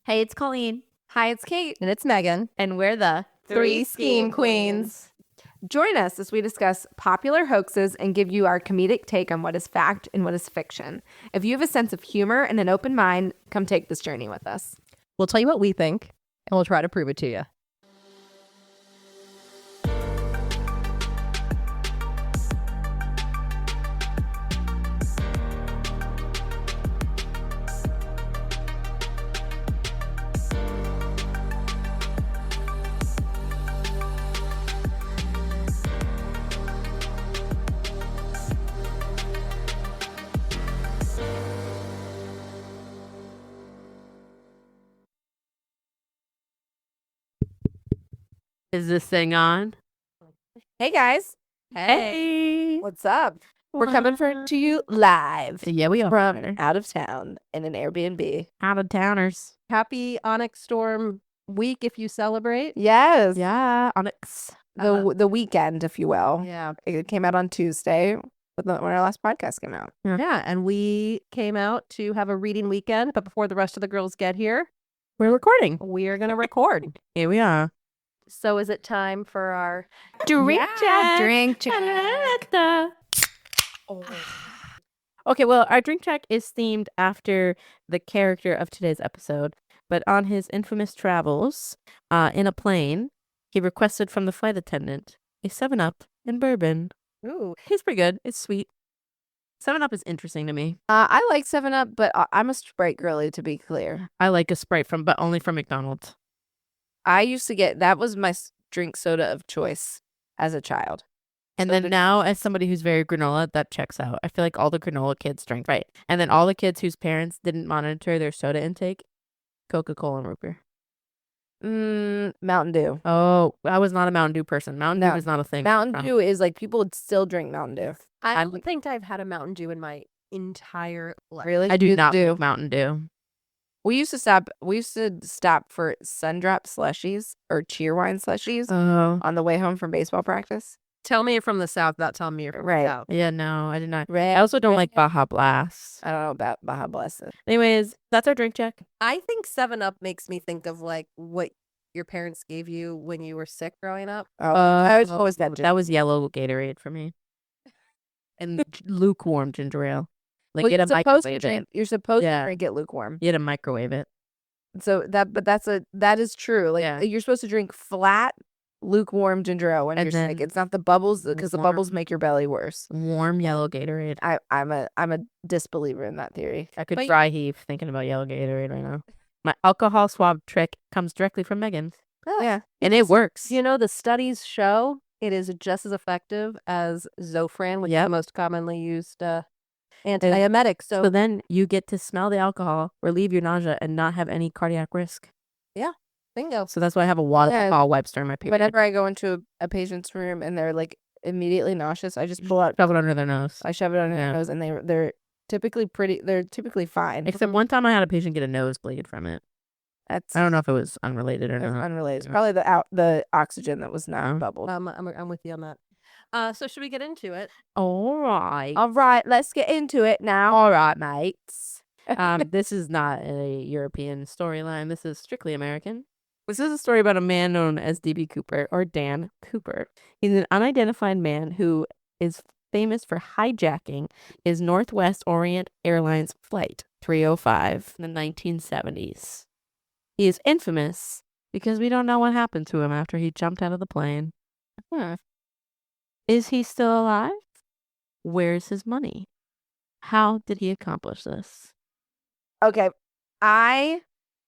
Hey, it's Colleen. Hi, it's Kate. And it's Megan. And we're the Three Scheme Queens. Join us as we discuss popular hoaxes and give you our comedic take on what is fact and what is fiction. If you have a sense of humor and an open mind, come take this journey with us. We'll tell you what we think, and we'll try to prove it to you. Is this thing on? Hey, guys. Hey. What's up? We're coming to you live Yeah, we are. from out of town in an Airbnb. Out of towners. Happy Onyx Storm week if you celebrate. Yes. Yeah, Onyx. The weekend, if you will. Yeah. It came out on Tuesday when our last podcast came out. Yeah. And we came out to have a reading weekend. But before the rest of the girls get here, We're recording. we are going to record. Here we are. So is it time for our Drink check. Drink Okay, well, our drink check is themed after the character of today's episode. But on his infamous travels in a plane, he requested from the flight attendant a 7-Up and bourbon. Ooh. It's pretty good. It's sweet. 7-Up is interesting to me. I like 7-Up, but I'm a Sprite girly, to be clear. I like a Sprite but only from McDonald's. I used to get, that was my drink soda of choice as a child. And then now, as somebody who's very granola, that checks out. I feel like all the granola kids drink, right? And then all the kids whose parents didn't monitor their soda intake, Coca-Cola and root beer. Mountain Dew. Oh, I was not a Mountain Dew person. Mountain Dew is not a thing. Mountain Dew is like, people would still drink Mountain Dew. I don't think I've had a Mountain Dew in my entire life. Really? I do not like Mountain Dew. We used to stop for Sundrop slushies or Cheerwine slushies Oh. on the way home from baseball practice. Tell me you're from the South without telling me you're from Right. the South. Yeah, no, I did not. I also don't like Baja Blast. I don't know about Baja Blast. Anyways, that's our drink check. I think 7-Up makes me think of like what your parents gave you when you were sick growing up. I was always that. That was yellow Gatorade for me. And lukewarm ginger ale. Like, Well, you had to microwave it. You're supposed Yeah. to drink it lukewarm. You had to microwave it. So that is true. Like, Yeah. you're supposed to drink flat, lukewarm ginger ale when And you're sick. then It's not the bubbles, because the warm. bubbles make your belly worse. Warm yellow Gatorade. I'm a disbeliever in that theory. I could But- dry heave thinking about yellow Gatorade right now. My alcohol swab trick comes directly from Megan. Oh yeah, And it works. You know, the studies show it is just as effective as Zofran, which is Yep. the most commonly used antiemetic. So then you get to smell the alcohol, relieve your nausea, and not have any cardiac risk. bingo. So that's why I have a alcohol wipes during my period. whenever I go into a patient's room and they're like immediately nauseous, I just pull out. Shove it under their nose. I shove it under Yeah. their nose, and they're typically fine. Except one time I had a patient get a nosebleed from it. That's I don't know if it was unrelated or not. unrelated. It's Yeah. probably the oxygen that was not bubbled. I'm with you on that. So should we get into it? All right. All right, let's get into it now. All right, mates. This is not a European storyline. This is strictly American. This is a story about a man known as D.B. Cooper, or Dan Cooper. He's an unidentified man who is famous for hijacking his Northwest Orient Airlines flight 305 in the 1970s. He is infamous because we don't know what happened to him after he jumped out of the plane. Is he still alive? Where's his money? How did he accomplish this? Okay, I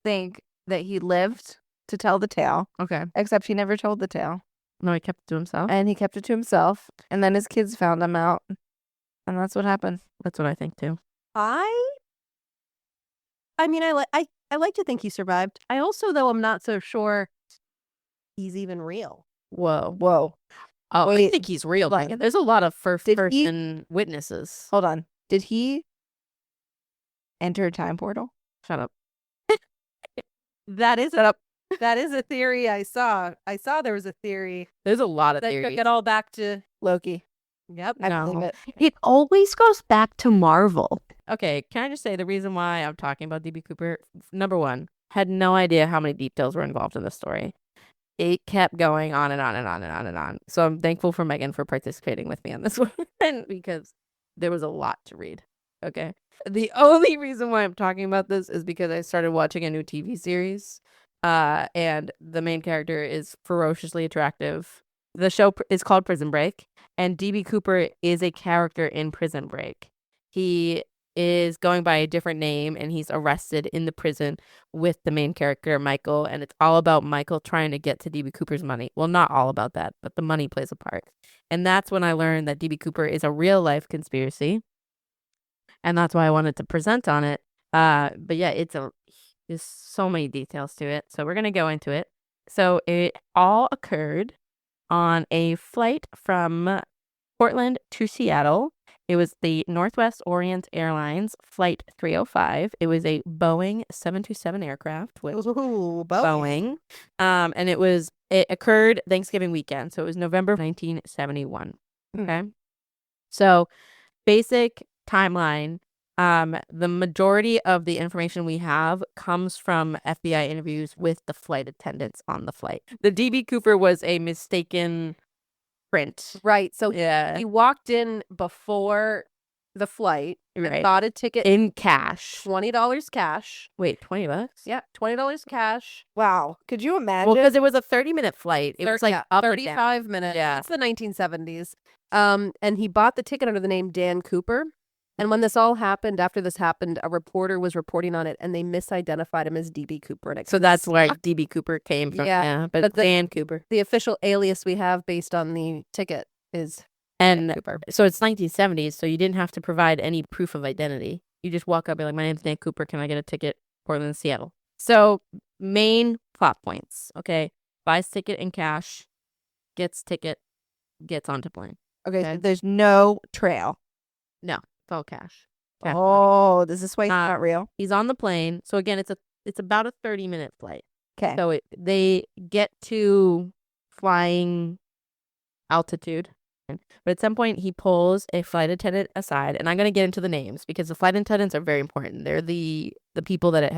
think that he lived to tell the tale, Okay. except he never told the tale, No, he kept it to himself. and he kept it to himself. And then his kids found him out, and that's what happened. That's what I think too. I mean, I like to think he survived. I also, though, I'm not so sure he's even real. Whoa. Oh, I Wait, think he's real. hold on. Like, there's a lot of Did he- first-person witnesses. Hold on. Did he enter a time portal? Shut up. That is a theory I saw. I saw there was a theory There's a lot of that theories. took it all back to. Loki. Yep. I No. believe it. It always goes back to Marvel. Okay, can I just say the reason why I'm talking about D.B. Cooper? Number one, Had no idea how many details were involved in the story. It kept going on and on and on and on and on. So I'm thankful for Megan for participating with me on this one because there was a lot to read. Okay. The only reason why I'm talking about this is because I started watching a new TV series, and the main character is ferociously attractive. The show is called Prison Break, and DB Cooper is a character in Prison Break. He is going by a different name, and he's arrested in the prison with the main character, Michael, and it's all about Michael trying to get to DB Cooper's money. Well, not all about that, but the money plays a part. And that's when I learned that DB Cooper is a real-life conspiracy. And that's why I wanted to present on it. But yeah, there's so many details to it. So we're going to go into it. So it all occurred on a flight from Portland to Seattle. It was the Northwest Orient Airlines Flight 305. It was a Boeing 727 aircraft with Boeing. And it occurred Thanksgiving weekend. So it was November 1971. Okay. So basic timeline. The majority of the information we have comes from FBI interviews with the flight attendants on the flight. The DB Cooper was a mistaken print. Right. So Yeah. he walked in before the flight and Right. bought a ticket In cash. $20 cash. Wait, $20? Yeah, $20 cash. Wow. Could you imagine? Well, because it was a 30-minute flight. It was like up and down. 35 minutes. Yeah. It's the 1970s. And he bought the ticket under the name Dan Cooper. And when this all happened, after this happened, a reporter was reporting on it, and they misidentified him as DB Cooper. And So that's where DB Cooper came from. Yeah, but Dan Cooper. The official alias we have based on the ticket is And Dan Cooper. so it's 1970s, so you didn't have to provide any proof of identity. You just walk up and be like, my name's Dan Cooper. Can I get a ticket? Portland, Seattle. So main plot points, okay? Buys ticket in cash, gets ticket, gets onto plane. Okay, so there's no trail. No, it's all cash. Oh, this is why it's not real. He's on the plane. So again, it's about a 30-minute flight. Okay. So they get to flying altitude. But at some point, he pulls a flight attendant aside, and I'm going to get into the names because the flight attendants are very important. They're the people that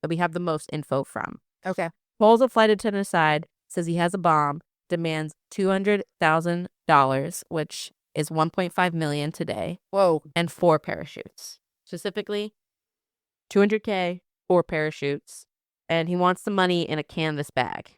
we have the most info from. Okay. Pulls a flight attendant aside, says he has a bomb, demands $200,000, which is $1.5 million today. Whoa. And 4 parachutes. Specifically, $200K, 4 parachutes, and he wants the money in a canvas bag.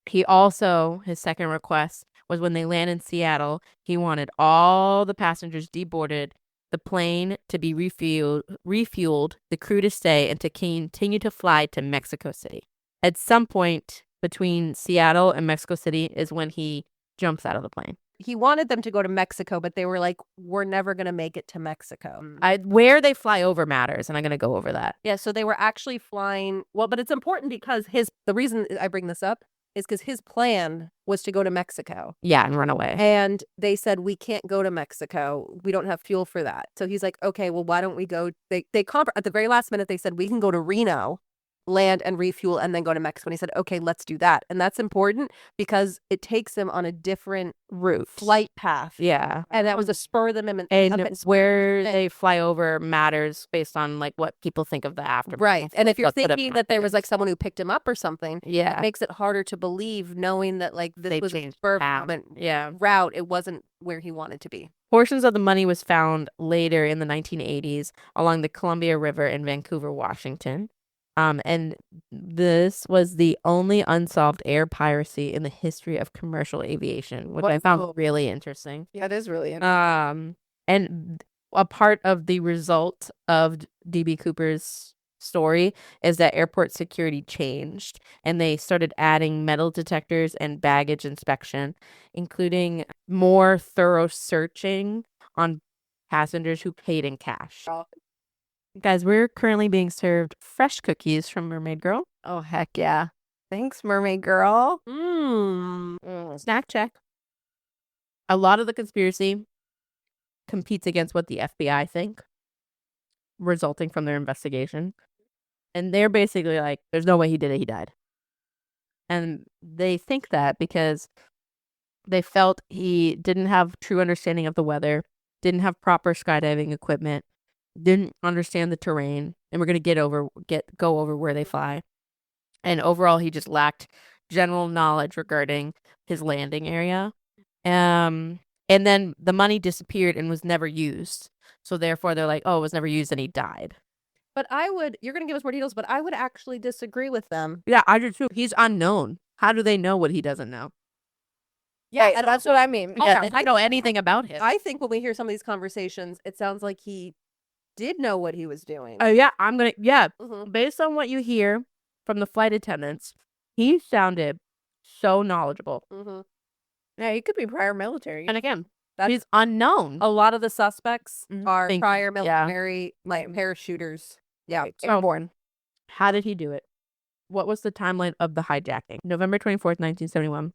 He also, his second request was when they land in Seattle, he wanted all the passengers deboarded, the plane to be refueled, the crew to stay, and to continue to fly to Mexico City. At some point between Seattle and Mexico City is when he jumps out of the plane. He wanted them to go to Mexico, but they were like, we're never going to make it to Mexico. Where they fly over matters, and I'm going to go over that. Yeah, so they were actually flying. Well, but it's important because the reason I bring this up is because his plan was to go to Mexico. Yeah, and run away. And they said, we can't go to Mexico. We don't have fuel for that. So he's like, okay, well, why don't we go? At the very last minute, they said, we can go to Reno, land and refuel, and then go to Mexico. And he said, okay, let's do that. And that's important because it takes them on a different route, flight path. Yeah. And that was a spur them in. And where they fly over matters based on like what people think of the aftermath. Right. And if you're thinking that there was like someone who picked him up or something, yeah, it makes it harder to believe knowing that like this was a spur route. It wasn't where he wanted to be. Portions of the money was found later in the 1980s along the Columbia River in Vancouver, Washington. And this was the only unsolved air piracy in the history of commercial aviation, which I found really interesting. Yeah, it is really interesting. And a part of the result of DB Cooper's story is that airport security changed, and they started adding metal detectors and baggage inspection, including more thorough searching on passengers who paid in cash. Guys, we're currently being served fresh cookies from Mermaid Girl. Oh, heck yeah. Thanks, Mermaid Girl. Snack check. A lot of the conspiracy competes against what the FBI think, resulting from their investigation. And they're basically like, there's no way he did it, he died. And they think that because they felt he didn't have true understanding of the weather, didn't have proper skydiving equipment, didn't understand the terrain, and we're going to go over where they fly. And overall, he just lacked general knowledge regarding his landing area. And then the money disappeared and was never used. So therefore, they're like, oh, it was never used and he died. But you're going to give us more details, but I would actually disagree with them. Yeah, I do too. He's unknown. How do they know what he doesn't know? Yeah, that's what I mean. Yeah, I don't know anything about him. I think when we hear some of these conversations, it sounds like he did know what he was doing. Yeah, Mhm. based on what you hear from the flight attendants, he sounded so knowledgeable. Mhm. Yeah, he could be prior military. And again, That's- he's unknown. A lot of the suspects Mhm. are Thank you. prior Yeah. military, like parachuters. Yeah. Airborne. How did he do it? What was the timeline of the hijacking? November 24th, 1971.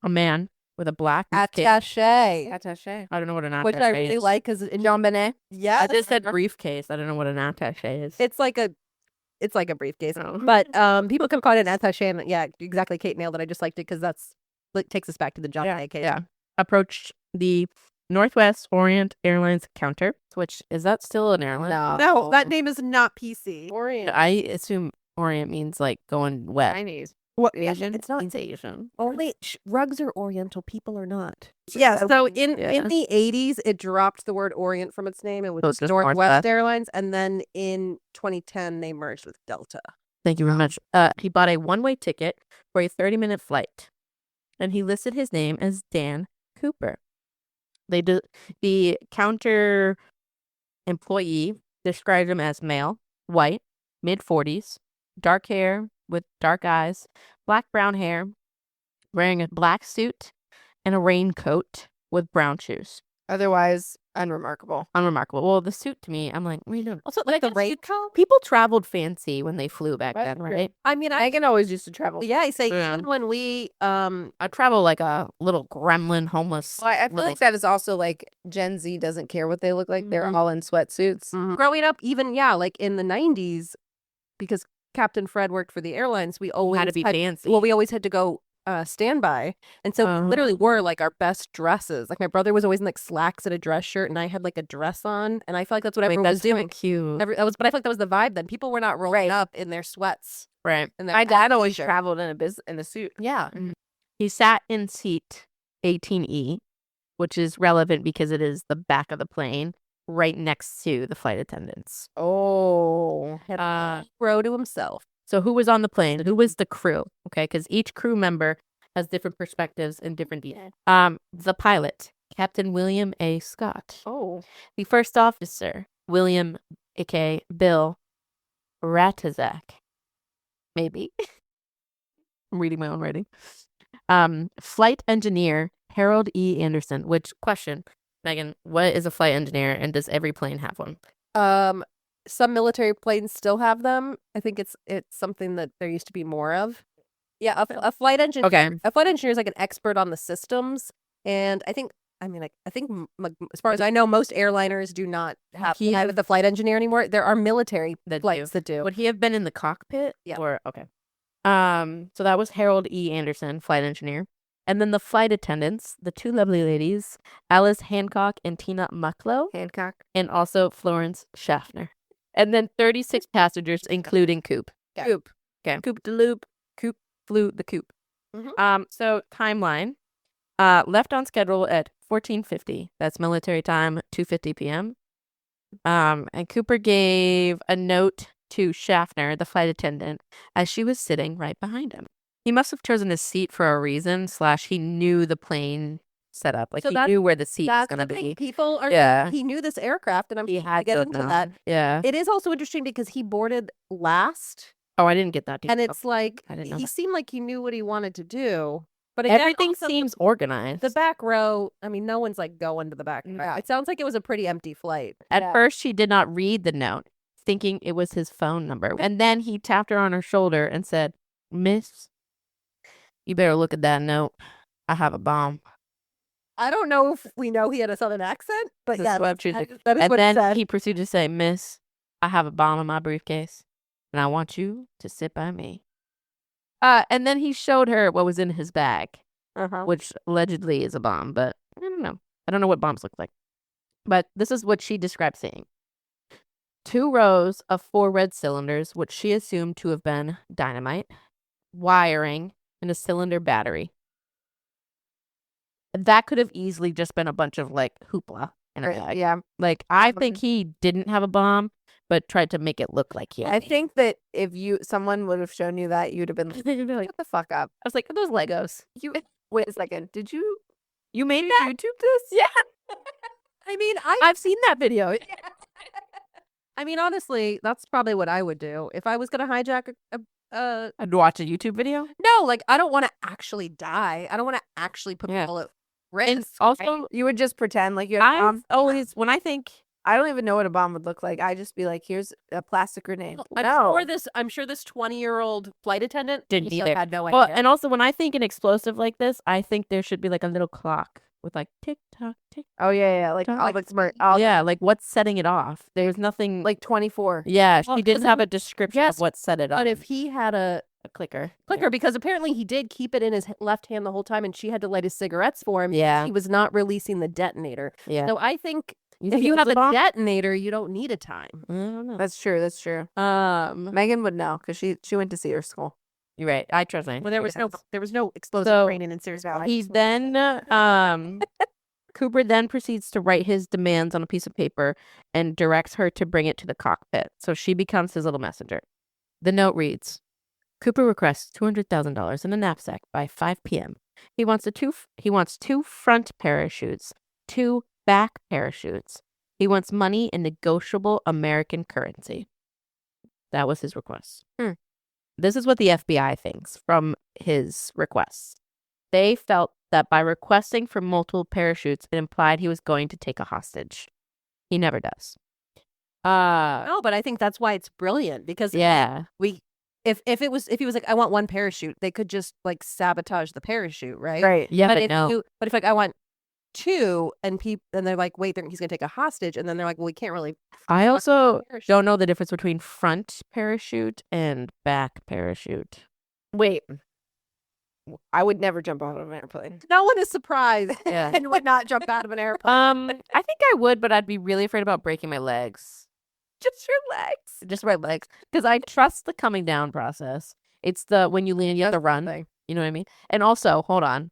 A man with a black briefcase. Attache. Attache. I don't know what an attache Which I really is. like because in Jean Benet. yeah, I just said briefcase. I don't know what an attache is. it's like a briefcase. Oh. But people can call it an attache, and yeah, exactly. Kate nailed it. I just liked it because that's like takes us back to the John Benet case. Yeah. Approached the Northwest Orient Airlines counter, which is that still an airline? No, that name is not PC. Orient. I assume Orient means like going west. Chinese. What? Asian. It's not Means Asian. only rugs are Oriental. People are not. Yeah, Yeah. So in Yeah. the 80s, it dropped the word Orient from its name and So was it's just Northwest Northwest. Airlines, and then in 2010 they merged with Delta. Thank you very much. He bought a one-way ticket for a 30-minute flight, and he listed his name as Dan Cooper. The counter employee described him as male, white, mid-40s, dark hair with dark eyes, black-brown hair, wearing a black suit and a raincoat with brown shoes. Otherwise, unremarkable. Unremarkable. Well, the suit to me, I'm like, what are you doing? Also, like the raincoat. People traveled fancy when they flew back That's then, true. right? I mean, Megan always used to travel. yeah, I say Yeah. even when we I travel like a little gremlin, homeless. Well, I feel little- like that is also like Gen Z doesn't care what they look like. They're Mhm. all in sweatsuits. growing up, even like in the 90s, because Captain Fred worked for the airlines, we always had to be fancy. Well, we always had to go standby, and so we literally wore like our best dresses. Like my brother was always in like slacks and a dress shirt, and I had like a dress on, and I felt like that's what Wait, everyone was that's doing. cute. But I feel like that was the vibe then. People were not rolling up in their sweats. Right. And their My dad always t-shirt. traveled in a suit. Yeah. He sat in seat 18E, which is relevant because it is the back of the plane right next to the flight attendants. Oh. Had a row to himself. So who was on the plane? Who was the crew? Okay, because each crew member has different perspectives and different details. The pilot, Captain William A. Scott. Oh. The first officer, William, aka Bill Ratazak. Maybe. I'm reading my own writing. Flight engineer, Harold E. Anderson. Which, question, Megan, what is a flight engineer and does every plane have one? Some military planes still have them. I think it's something that there used to be more of. Yeah, a flight engineer. Okay. A flight engineer is like an expert on the systems, and I think as far as I know, most airliners do not have the flight engineer anymore. There are military flights that do. Would he have been in the cockpit? Yeah. Or okay. So that was Harold E. Anderson, flight engineer. And then the flight attendants, the two lovely ladies, Alice Hancock and Tina Mucklow, Hancock. and also Florence Schaffner. And then 36 passengers, including Coop. Yeah. Coop. Okay. Coop de loop. Coop flew the Coop. Mhm. So timeline. Left on schedule at 14:50. That's military time, 2:50 p.m. And Cooper gave a note to Schaffner, the flight attendant, as she was sitting right behind him. He must have chosen his seat for a reason, / he knew the plane setup. Like, So he that's- knew where the seat was That's going to the thing. be. People are. Yeah. He knew this aircraft, and I'm He sure had to get to into know. that. Yeah. It is also interesting because he boarded last, Oh, I didn't get that. and it's like I didn't know he that. seemed like he knew what he wanted to do. But again, Everything also seems organized. the back row. I mean, no one's like going to the back. Yeah. It sounds like it was a pretty empty flight. At first, she did not read the note, thinking it was his phone number. And then he tapped her on her shoulder and said, "Miss, you better look at that note. I have a bomb." I don't know if we know he had a southern accent, but That's yeah, what she that said. that is And what he then said. he proceeded to say, "Miss, I have a bomb in my briefcase, and I want you to sit by me." And then he showed her what was in his bag, which allegedly is a bomb, but I don't know. I don't know what bombs look like. But this is what she described seeing. 2 rows of 4 red cylinders, which she assumed to have been dynamite, wiring, and a cylinder battery. That could have easily just been a bunch of like hoopla in a bag. Yeah. Like, I think he didn't have a bomb, but tried to make it look like he had. I think that if someone would have shown you that, you'd have been like, You'd be like, "Shut the fuck up." I was like, those Legos. Wait a second. Did you You made that? YouTube this? Yeah. I mean, I've seen that video. I mean, honestly, that's probably what I would do if I was gonna hijack I'd watch a YouTube video. No, like I don't want to actually die. I don't want to actually put Yeah. people at And risk. also, You would just pretend like you had a bomb. when I think, I don't even know what a bomb would look like. I just be like, here's a plastic grenade. I'm sure this 20-year-old flight attendant Didn't he either. had no well, idea. and also when I think an explosive like this, I think there should be like a little clock with like tick tock, tick. Oh yeah, like Like, all the smart. All Yeah, like what's setting it off? There's nothing. like 24. Yeah, Well, she didn't 'cause have a description yes, of what set it off. But if he had a clicker, clicker, because apparently he did keep it in his left hand the whole time, and she had to light his cigarettes for him. Yeah. He was not releasing the detonator. Yeah. So I think if think you it have was a bomb? detonator, you don't need a time. I don't know. That's true. That's true. Um, Megan would know because she went to see her school. you're right. I trust Lane. Well, there was no explosive So, training in Sears Valley. He then, Cooper then proceeds to write his demands on a piece of paper and directs her to bring it to the cockpit. So she becomes his little messenger. The note reads, Cooper requests $200,000 in a knapsack by 5 p.m. He wants two front parachutes, 2 back parachutes. He wants money in negotiable American currency. That was his request. This is what the FBI thinks from his requests. They felt that by requesting for multiple parachutes, it implied he was going to take a hostage. He never does. No, but I think that's why it's brilliant because Yeah. if he was like, I want 1 parachute, they could just like sabotage the parachute, right? Right. Yeah, But but if no. but if like I want 2 and they're like, wait, he's gonna take a hostage, and then they're like, well, we can't really. I also parachute. don't know the difference between front parachute and back parachute. Wait. I would never jump out of an airplane. No one is surprised Yeah. and would not jump out of an airplane. I think I would, but I'd be really afraid about breaking my legs. Just your legs. Just my legs. Because I trust the coming down process. It's the when you land, you have to run. thing. You know what I mean? And also, hold on.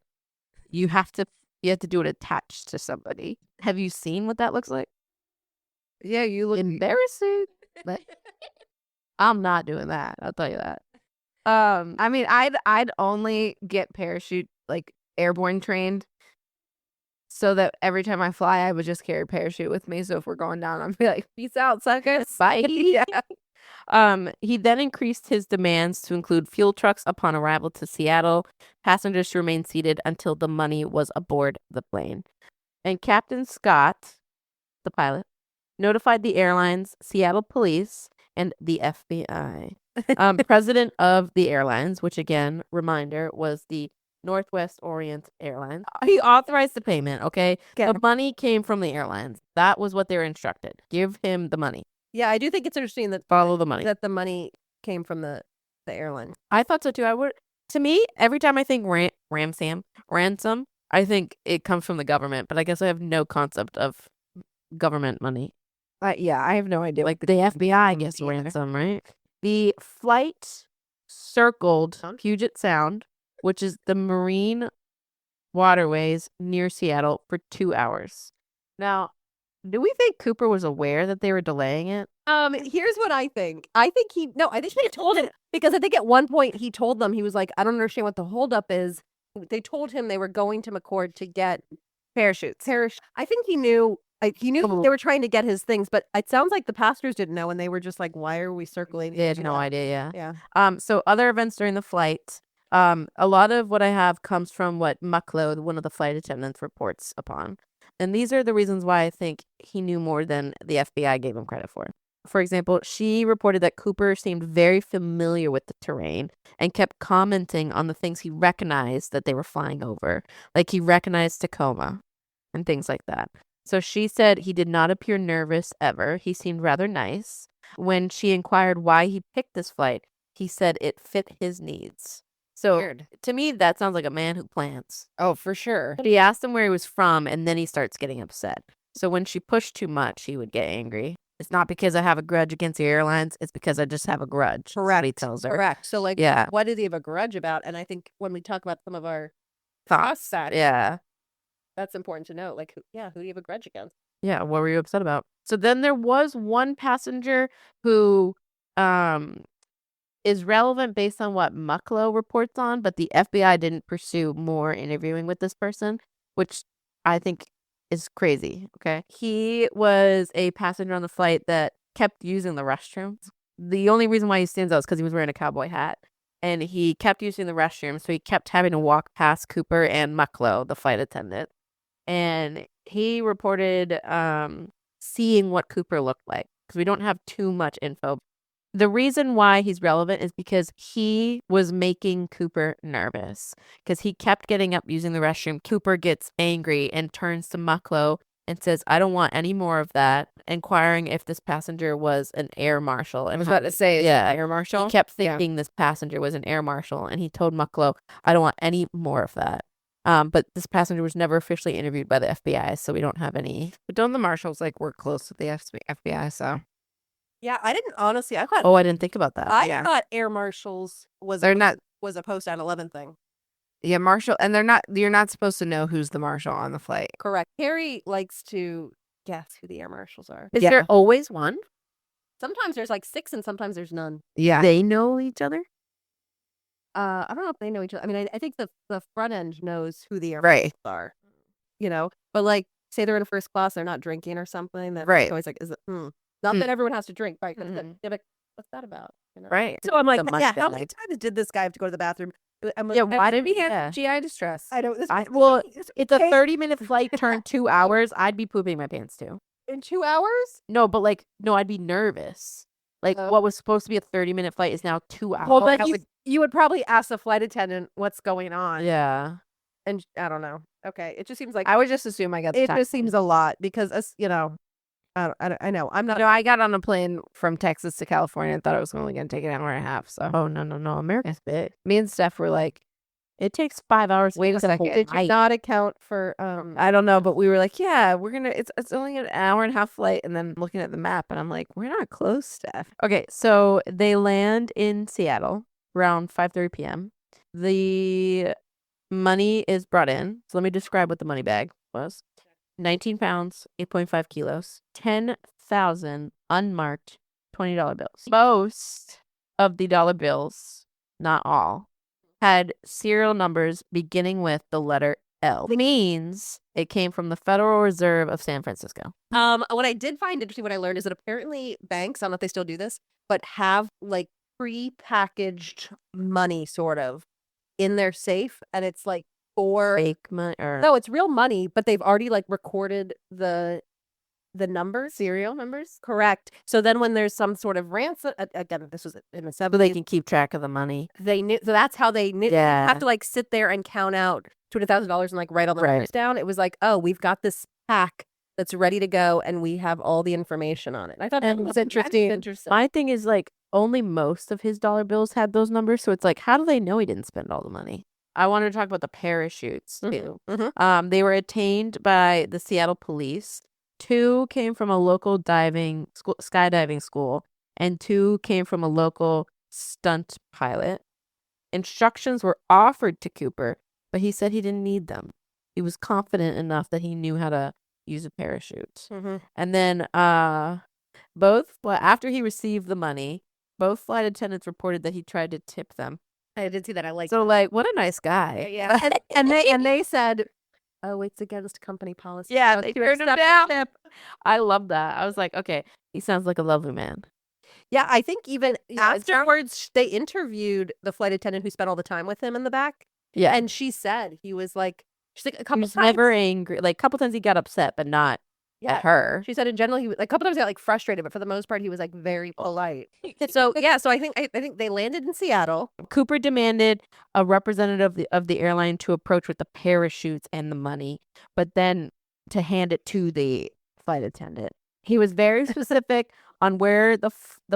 You have to do it attached to somebody. Have you seen what that looks like? Yeah, you look Embarrassing. But I'm not doing that. I'll tell you that. I mean, I'd only get parachute like airborne trained, so that every time I fly, I would just carry a parachute with me. So if we're going down, I'd be like, "Peace out, suckers, bye." Yeah. He then increased his demands to include fuel trucks upon arrival to Seattle, passengers to remain seated until the money was aboard the plane. And Captain Scott, the pilot, notified the airlines, Seattle police, and the FBI. President of the airlines, which again, reminder, was the Northwest Orient Airlines. He authorized the payment, okay? The money came from the airlines. That was what they were instructed. Give him the money. Yeah, I do think it's interesting that Follow the money. that the money came from the airline. I thought so too. To me, every time I think ransom, I think it comes from the government, but I guess I have no concept of government money. Yeah, I have no idea. Like the FBI gets ransom, right? The flight circled Puget Sound, which is the marine waterways near Seattle, for 2 hours. Now, do we think Cooper was aware that they were delaying it? Here's what I think. I think he told him, because I think at one point he told them, he was like, I don't understand what the holdup is. They told him they were going to McCord to get parachutes. I think he knew. He knew they were trying to get his things, but it sounds like the passengers didn't know, and they were just like, "Why are we circulating?" They had no idea. Yeah. So other events during the flight. A lot of what I have comes from what Mucklow, one of the flight attendants, reports upon. And these are the reasons why I think he knew more than the FBI gave him credit for. For example, she reported that Cooper seemed very familiar with the terrain and kept commenting on the things he recognized that they were flying over. Like he recognized Tacoma and things like that. So she said he did not appear nervous ever. He seemed rather nice. When she inquired why he picked this flight, he said it fit his needs. So Weird. to me, that sounds like a man who plans. Oh, for sure. But he asked him where he was from, and then he starts getting upset. So when she pushed too much, he would get angry. It's not because I have a grudge against the airlines. It's because I just have a grudge. Correct. That's what he tells her. Correct. So, like, Yeah. what did he have a grudge about? And I think when we talk about some of our Thoughts. that, Yeah. that's important to know. Like, who do you have a grudge against? Yeah. What were you upset about? So then there was one passenger who is relevant based on what Mucklow reports on, but the FBI didn't pursue more interviewing with this person, which I think is crazy. Okay. He was a passenger on the flight that kept using the restrooms. The only reason why he stands out is because he was wearing a cowboy hat. And he kept using the restroom, so he kept having to walk past Cooper and Mucklow, the flight attendant. And he reported seeing what Cooper looked like, because we don't have too much info. The reason why he's relevant is because he was making Cooper nervous, because he kept getting up using the restroom. Cooper gets angry and turns to Mucklow and says, I don't want any more of that, inquiring if this passenger was an air marshal. And I was about to say, yeah, air marshal. he kept thinking this passenger was an air marshal, and he told Mucklow, I don't want any more of that. But this passenger was never officially interviewed by the FBI, so we don't have any. But don't the marshals like work close with the FBI? So Yeah, I didn't honestly. I thought. oh, I didn't think about that. I thought air marshals They're not. was a post 9/11 thing. Yeah, marshal, and they're not. You're not supposed to know who's the marshal on the flight. Correct. Harry likes to guess who the air marshals are. Is there always one? Sometimes there's like 6 and sometimes there's none. Yeah, they know each other. I don't know if they know each other. I mean, I think the front end knows who the air Right. marshals are. You know, but like say they're in a first class, they're not drinking or something. That Right. always like is it? Not that everyone has to drink, right? But they're like, what's that about? You know? Right. So I'm like, The yeah. money How bag. many times did this guy have to go to the bathroom? I'm like, Yeah, why did He we had GI distress. I don't. Well, it's a 30-minute flight turned 2 hours. I'd be pooping my pants too. in 2 hours. No, but like, no, I'd be nervous. Like, what was supposed to be a 30-minute flight is now 2 hours. Well, then you would probably ask the flight attendant what's going on. Yeah. And I don't know. Okay, it just seems like I would just assume I got the it time. just seems a lot because you know, I know I'm not. No, I got on a plane from Texas to California and thought it was only going to take an hour and a half. So Oh, no. America's big. me and Steph were like, It takes 5 hours. wait a second. Did you not account for I don't know, but we were like, yeah, we're gonna. It's only an hour and a half flight, and then looking at the map, and I'm like, we're not close, Steph. Okay, so they land in Seattle around 5:30 p.m. The money is brought in. So let me describe what the money bag was. 19 pounds, 8.5 kilos, 10,000 unmarked $20 bills. Most of the dollar bills, not all, had serial numbers beginning with the letter L. It means it came from the Federal Reserve of San Francisco. What I did find interesting, what I learned is that apparently banks, I don't know if they still do this, but have like pre-packaged money sort of in their safe, and it's like for Fake money or no, it's real money, but they've already like recorded the numbers, Serial numbers. correct. So then when there's some sort of ransom, again, this was in the so 70s, they can keep track of the money. they knew. So that's how they knew. Yeah. Have to like sit there and count out $200,000 and like write all the Right. numbers down. It was like, oh, we've got this pack that's ready to go, and we have all the information on it. I thought that was interesting. My thing is like only most of his dollar bills had those numbers, so it's like, how do they know he didn't spend all the money? I wanted to talk about the parachutes too. They were attained by the Seattle police. 2 came from a local skydiving school, and 2 came from a local stunt pilot. Instructions were offered to Cooper, but he said he didn't need them. He was confident enough that he knew how to use a parachute. And then after he received the money, both flight attendants reported that he tried to tip them. I did see that. I like So like, what a nice guy. yeah. and they said, oh, it's against company policy. Yeah, not they to turned him accept down. the tip. I love that. I was like, okay, he sounds like a lovely man. Yeah, I think even Yeah, it sounds- afterwards, they interviewed the flight attendant who spent all the time with him in the back. Yeah. And she said he was like, she's like a He couple was times. never angry. Like a couple times he got upset, but not Yeah. at her. She said in general, he was like a couple times he got like frustrated, but for the most part, he was like very polite. So yeah, so I think they landed in Seattle. Cooper demanded a representative of the airline to approach with the parachutes and the money, but then to hand it to the flight attendant. He was very specific on where the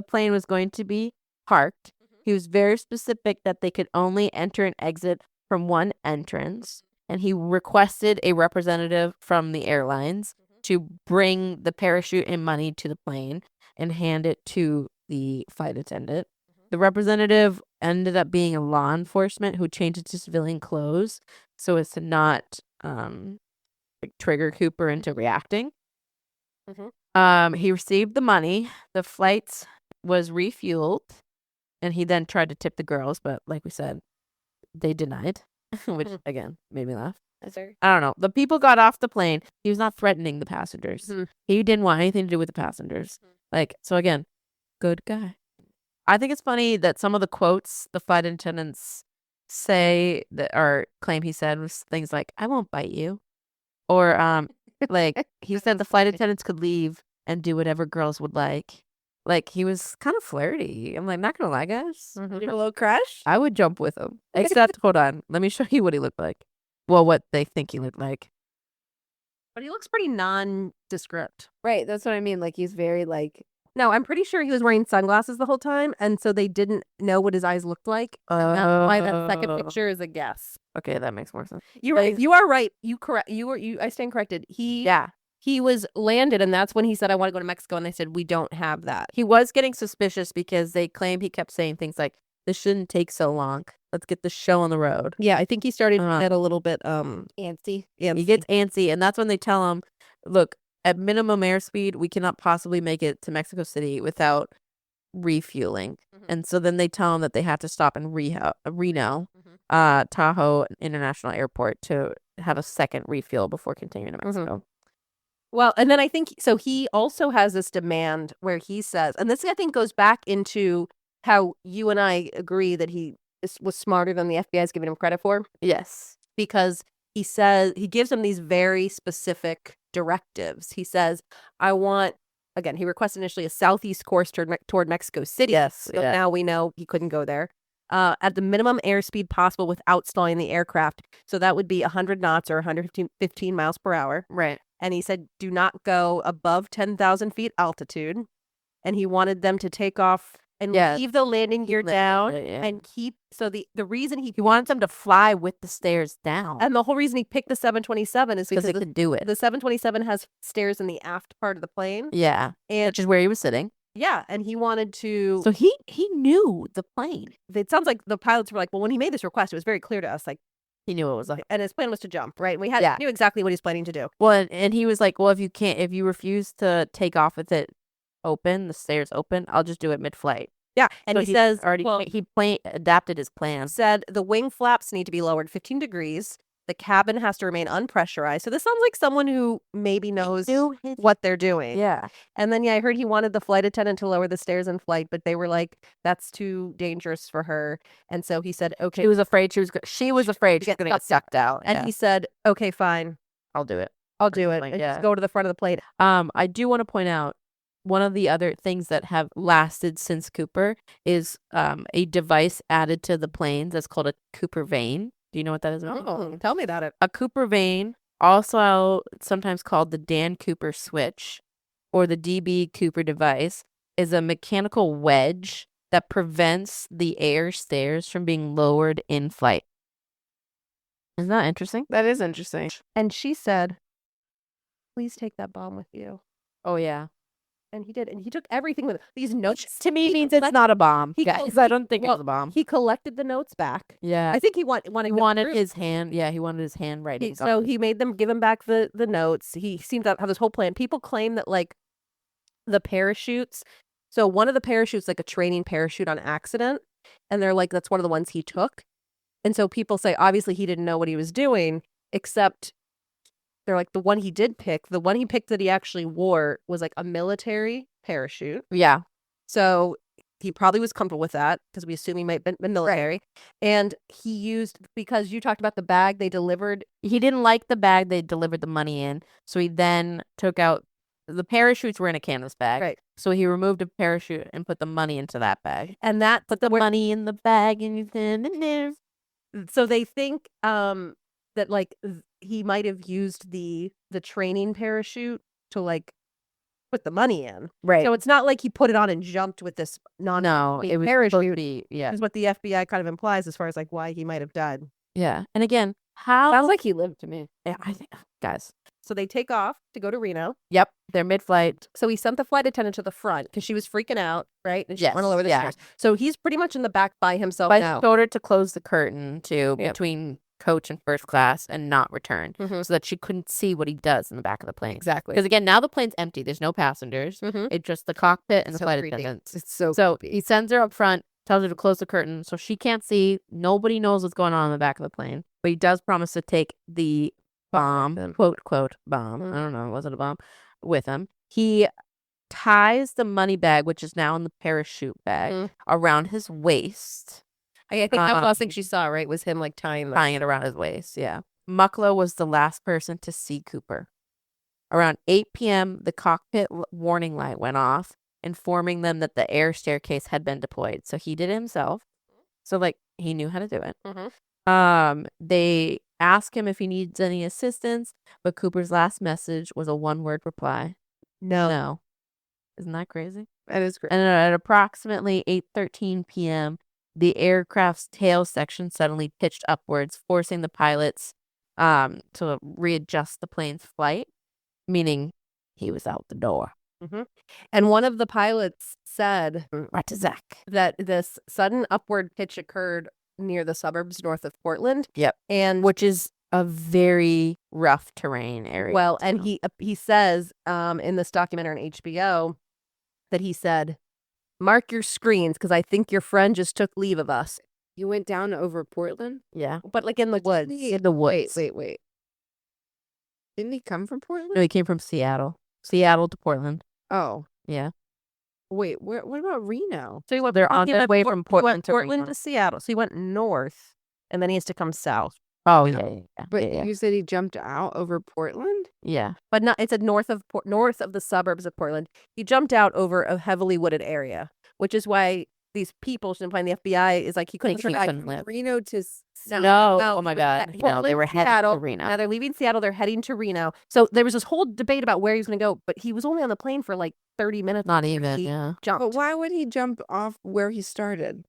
plane was going to be parked. He was very specific that they could only enter and exit from one entrance, and he requested a representative from the airlines to bring the parachute and money to the plane. and hand it to the flight attendant. The representative ended up being a law enforcement who changed it to civilian clothes so as to not trigger Cooper into reacting. He received the money. The flight was refueled, and he then tried to tip the girls, but like we said, they denied, which again made me laugh. I don't know. The people got off the plane. He was not threatening the passengers. He didn't want anything to do with the passengers. So again, good guy. I think it's funny that some of the quotes the flight attendants say that or claim he said was things like, "I won't bite you," or like he said the flight attendants could leave and do whatever girls would like. Like he was kind of flirty. I'm like, not gonna lie, guys. You have a little crush? I would jump with him. Except, hold on, let me show you what he looked like. Well, what they think he looked like. But he looks pretty non-descript. Right. That's what I mean. Like he's very like. No, I'm pretty sure he was wearing sunglasses the whole time, and so they didn't know what his eyes looked like. That's why that second picture is a guess. Okay, that makes more sense. You're right. You are right. You correct. I stand corrected. He was landed, and that's when he said, "I want to go to Mexico," and they said, "We don't have that." He was getting suspicious because they claimed he kept saying things like, "This shouldn't take so long. Let's get the show on the road." Yeah, I think he started to get a little bit antsy. He gets antsy, and that's when they tell him, "Look, at minimum airspeed, we cannot possibly make it to Mexico City without refueling." And so then they tell him that they have to stop in Reno, Tahoe International Airport to have a second refuel before continuing to Mexico. Well, and then I think, so he also has this demand where he says, and this I think goes back into how you and I agree that he was smarter than the FBI is giving him credit for. Yes. Because he says, he gives him these very specific directives. He says, I want, again, he requested initially a southeast course toward Mexico City. Yes. So now we know he couldn't go there. At the minimum airspeed possible without stalling the aircraft. So that would be 100 knots or 115 miles per hour. Right. And he said, do not go above 10,000 feet altitude. And he wanted them to take off and leave the landing gear down and keep. So the reason he wanted them to fly with the stairs down. And the whole reason he picked the 727 is because they could do it. The 727 has stairs in the aft part of the plane. Yeah. And which is where he was sitting. Yeah. And he wanted to. So he knew the plane. It sounds like the pilots were like, well, when he made this request, it was very clear to us, like, he knew it was like, and his plan was to jump, right? We knew exactly what he's planning to do. Well, and he was like, well, if you refuse to take off with it open, the stairs open, I'll just do it mid-flight. Yeah, and so he says, adapted his plan. Said the wing flaps need to be lowered 15 degrees. The cabin has to remain unpressurized. So this sounds like someone who maybe knows what they're doing. Yeah. And then, I heard he wanted the flight attendant to lower the stairs in flight, but they were like, that's too dangerous for her. And so he said, okay. She was afraid she was going to get sucked out. And he said, okay, fine. I'll do it. I'll do it. Just go to the front of the plane. I do want to point out one of the other things that have lasted since Cooper is a device added to the planes that's called a Cooper vane. Do you know what that is? Tell me about it. A Cooper vane, also sometimes called the Dan Cooper switch or the DB Cooper device, is a mechanical wedge that prevents the air stairs from being lowered in flight. Isn't that interesting? That is interesting. And she said, please take that bomb with you. Oh, yeah. And he did. And he took everything with these notes. Which to me means it's not a bomb. Guys, I don't think it was a bomb. He collected the notes back. Yeah. I think he wanted his hand. Yeah, he wanted his handwriting. So he made them give him back the notes. He seemed to have this whole plan. People claim that, like, the parachutes. So one of the parachutes, like a training parachute on accident. And they're like, that's one of the ones he took. And so people say, obviously, he didn't know what he was doing, except they're like, the one he did pick, the one he picked that he actually wore was like a military parachute. Yeah. So he probably was comfortable with that because we assume he might have been military. Right. And he used, because you talked about the bag they delivered. He didn't like the bag they delivered the money in. So he then took out, the parachutes were in a canvas bag. Right. So he removed a parachute and put the money into that bag. And that put the money in the bag and you send it there. So they think that, like, he might have used the training parachute to, like, put the money in. Right. So it's not like he put it on and jumped with this it was parachute. Yeah. Is what the FBI kind of implies as far as, like, why he might have died. Yeah. And again, how sounds like he lived to me. Yeah, I think, guys. So they take off to go to Reno. Yep, they're mid-flight. So he sent the flight attendant to the front because she was freaking out, right? And she Yes, went all over the yeah. stairs. So he's pretty much in the back by himself But now. in order to close the curtain Yep. between coach and first class and not return, Mhm. so that she couldn't see what he does in the back of the plane. Exactly. Because again, now the plane's empty. There's no passengers. Mhm. It's just the cockpit and the So flight creepy. attendants. It's so So creepy. he sends her up front, tells her to close the curtain so she can't see. Nobody knows what's going on in the back of the plane. But he does promise to take the bomb, quote, bomb. I don't know. Was it a bomb? With him. He ties the money bag, which is now in the parachute bag, around his waist. I think that was the last thing she saw, right? Was him like tying it around his waist, yeah. Mucklow was the last person to see Cooper. Around 8 p.m., the cockpit warning light went off, informing them that the air staircase had been deployed. So he did it himself. So, like, he knew how to do it. They ask him if he needs any assistance, but Cooper's last message was a one-word reply. No. Isn't that crazy? That is great. And at approximately 8:13 p.m., the aircraft's tail section suddenly pitched upwards, forcing the pilots to readjust the plane's flight, meaning he was out the door. And one of the pilots said Ratazak. that this sudden upward pitch occurred near the suburbs north of Portland. Yep. And Which is a very rough terrain area. well, and he says in this documentary on HBO that he said, "Mark your screens because I think your friend just took leave of us." You went down over Portland? Yeah. But like in the woods. In the woods. Wait. Didn't he come from Portland? No, he came from Seattle. Seattle to Portland. Oh. Yeah. Wait, what about Reno? So he went They're on their way from Portland to Portland Reno. to Seattle. So he went north and then he has to come south. Oh, yeah. But yeah. you said he jumped out over Portland? Yeah. But not it's a north of the suburbs of Portland. He jumped out over a heavily wooded area, which is why these people shouldn't find the FBI is like he couldn't He survive. couldn't live. Reno to No. Oh, my God. No, Portland, they were heading Seattle. to Reno. Now they're leaving Seattle. They're heading to Reno. So there was this whole debate about where he was going to go, but he was only on the plane for like 30 minutes. Not even, He yeah. jumped. But why would he jump off where he started?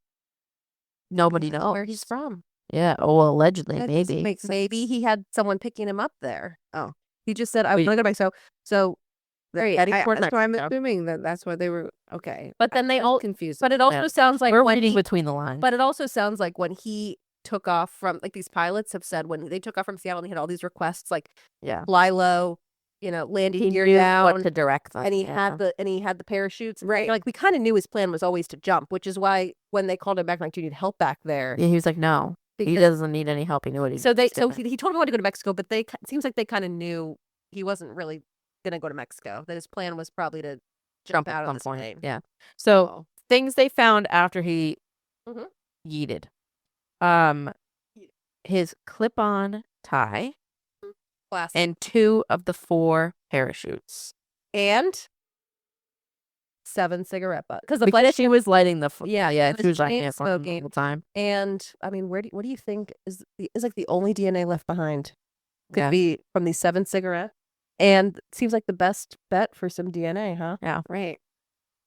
Nobody knows. Where he's from. Yeah. Oh, well, allegedly, That maybe. makes sense. Maybe he had someone picking him up there. Oh. He just said, I was Wait. going to go back. So they're Right. heading toward So I'm Mexico. assuming that's why they were okay. But then they I'm all confused. But it also Yeah. sounds like We're when reading he- between the lines. But it also sounds like when he took off from, like these pilots have said, when they took off from Seattle and he had all these requests, like yeah. fly low, landing He gear knew down, what to direct them. and he yeah. had the parachutes. Right. Like we kind of knew his plan was always to jump, which is why when they called him back, like, do you need help back there? Yeah, he was like, no. He Because- doesn't need any help. He knew what he So was so doing. he told him he wanted to go to Mexico, but it seems like they kind of knew he wasn't really gonna go to Mexico. That his plan was probably to jump out at of some this point. plane. Yeah. So Oh. things they found after he Mhm. yeeted. His clip-on tie Classic. and 2 of the 4 parachutes. And 7 cigarette butts because the flight Because she was lighting the Yeah, yeah, it she was was lighting chain it for him the smoking. whole time. And I mean, what do you think is like the only DNA left behind? Could Yeah. be from these 7 cigarettes, and it seems like the best bet for some DNA, huh? Yeah. Right.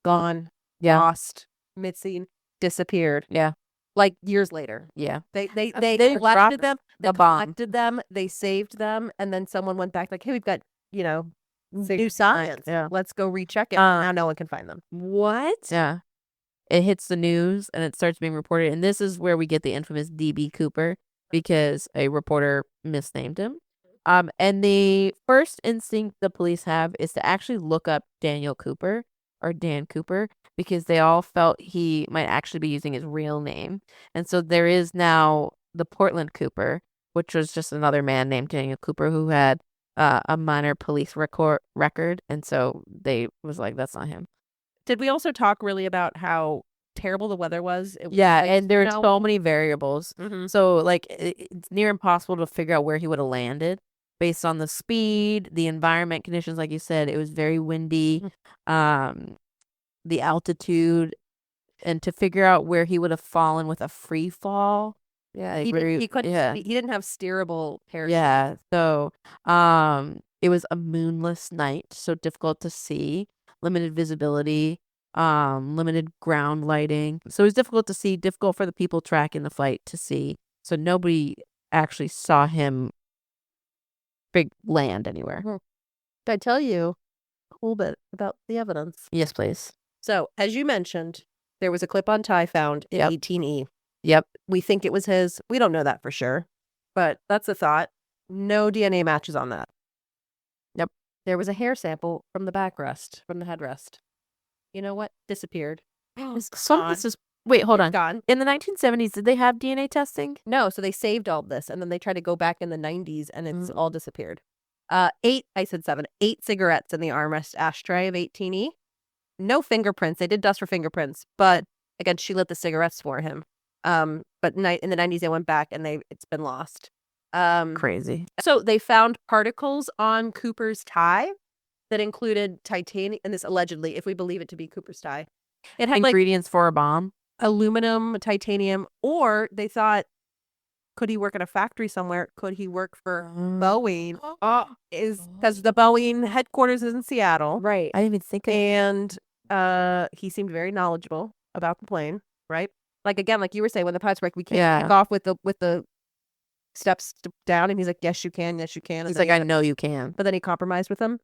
Gone, Yeah. lost, missing, disappeared. Yeah. Like years later, Yeah. they They collected dropped them, they the bomb. collected them, they saved them, and then someone went back like, hey, we've got new Cigarette science. Yeah. Let's go recheck it. Now no one can find them. What? Yeah. It hits the news and it starts being reported. And this is where we get the infamous DB Cooper because a reporter misnamed him. And the first instinct the police have is to actually look up Daniel Cooper or Dan Cooper because they all felt he might actually be using his real name. And so there is now the Portland Cooper, which was just another man named Daniel Cooper who had a minor police record. And so they was like, that's not him. Did we also talk really about how terrible the weather was? It was Yeah, like and there are snow. so many variables. Mhm. So, like, it's near impossible to figure out where he would have landed based on the speed, the environment conditions. Like you said, it was very windy, the altitude, and to figure out where he would have fallen with a free fall. Yeah, He couldn't. Yeah, He didn't have steerable parachutes. yeah. So, it was a moonless night, so difficult to see, limited visibility, limited ground lighting. So it was difficult to see, difficult for the people tracking the flight to see. So nobody actually saw him big land anywhere. Can I tell you a little bit about the evidence? Yes, please. So, as you mentioned, there was a clip-on tie found in Yep. 18E. Yep. We think it was his. We don't know that for sure, but that's a thought. No DNA matches on that. Yep. There was a hair sample from the backrest, from the headrest. You know what? Disappeared. Wait, hold It's on. gone. In the 1970s, did they have DNA testing? No, so they saved all this, and then they tried to go back in the 90s, and it's all disappeared. 8 cigarettes in the armrest ashtray of 18E. No fingerprints. They did dust for fingerprints, but again, she lit the cigarettes for him. But in the 90s, they went back, and it's been lost. Crazy. So they found particles on Cooper's tie that included titanium, and this allegedly, if we believe it to be Cooper's tie, it had Ingredients for a bomb. aluminum, titanium, or they thought, could he work in a factory somewhere? Could he work for Boeing? Is because the Boeing headquarters is in Seattle, Right. I didn't even think of and he seemed very knowledgeable about the plane, right? Like again, like you were saying, when the pilots were like, we can't take off with the steps down, and he's like, yes, you can, yes, you can. And He's then like, I know you can. but then he compromised with them.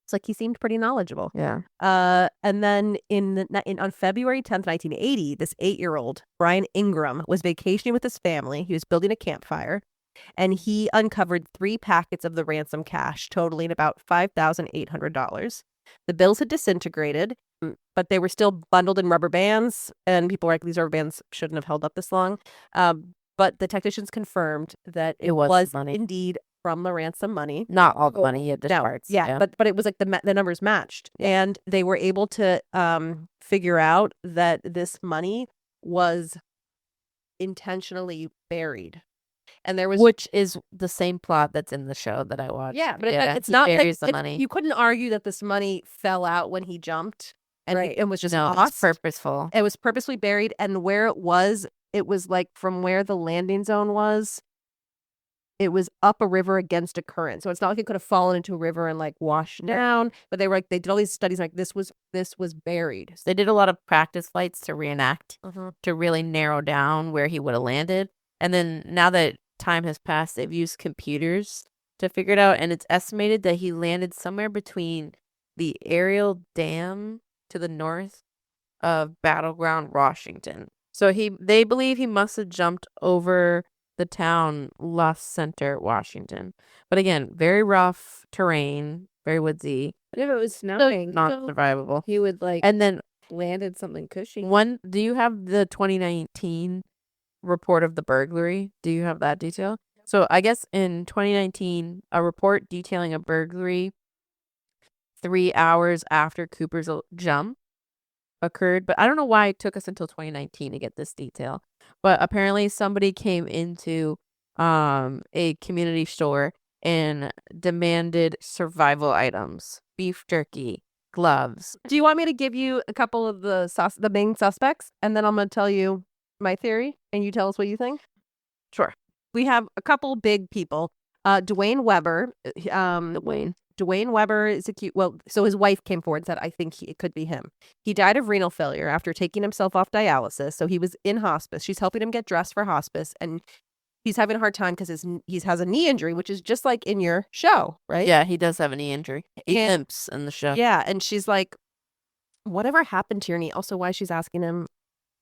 It's like he seemed pretty knowledgeable. Yeah. And then on February 10th, 1980, this 8-year-old Brian Ingram was vacationing with his family. He was building a campfire, and he uncovered 3 packets of the ransom cash, totaling about $5,800. The bills had disintegrated, but they were still bundled in rubber bands, and people were like, these rubber bands shouldn't have held up this long. But the technicians confirmed that it was money. indeed from the ransom money. Not all the money, the parts. Yeah, but it was like the numbers matched, and they were able to figure out that this money was intentionally buried, and there was Which is the same plot that's in the show that I watched. but it's he not buries like, the money. You couldn't argue that this money fell out when he jumped and and was just No, lost. it's purposeful. It was purposely buried, and where it was like from where the landing zone was. It was up a river against a current. So it's not like it could have fallen into a river and like washed down. But they were like, they did all these studies like this was buried. They did a lot of practice flights to reenact, to really narrow down where he would have landed. And then now that time has passed, they've used computers to figure it out. And it's estimated that he landed somewhere between the Ariel Dam to the north of Battleground, Washington. So they believe he must have jumped over the town Los Center, Washington. But again, very rough terrain, very woodsy. But if it was snowing, Not survivable. he would like And then landed something cushy. do you have the 2019 report of the burglary? Do you have that detail? So I guess in 2019, a report detailing a burglary 3 hours after Cooper's jump occurred, but I don't know why it took us until 2019 to get this detail. But apparently somebody came into a community store and demanded survival items, beef jerky, gloves. Do you want me to give you a couple of the main suspects, and then I'm going to tell you my theory, and you tell us what you think? Sure. We have a couple big people. Dwayne Weber. Dwayne Weber is so his wife came forward and said, I think it could be him. He died of renal failure after taking himself off dialysis. So he was in hospice. She's helping him get dressed for hospice, and he's having a hard time because he has a knee injury, which is just like in your show, right? Yeah, he does have a knee injury. He limps in the show. Yeah, and she's like, whatever happened to your knee? Also, why she's asking him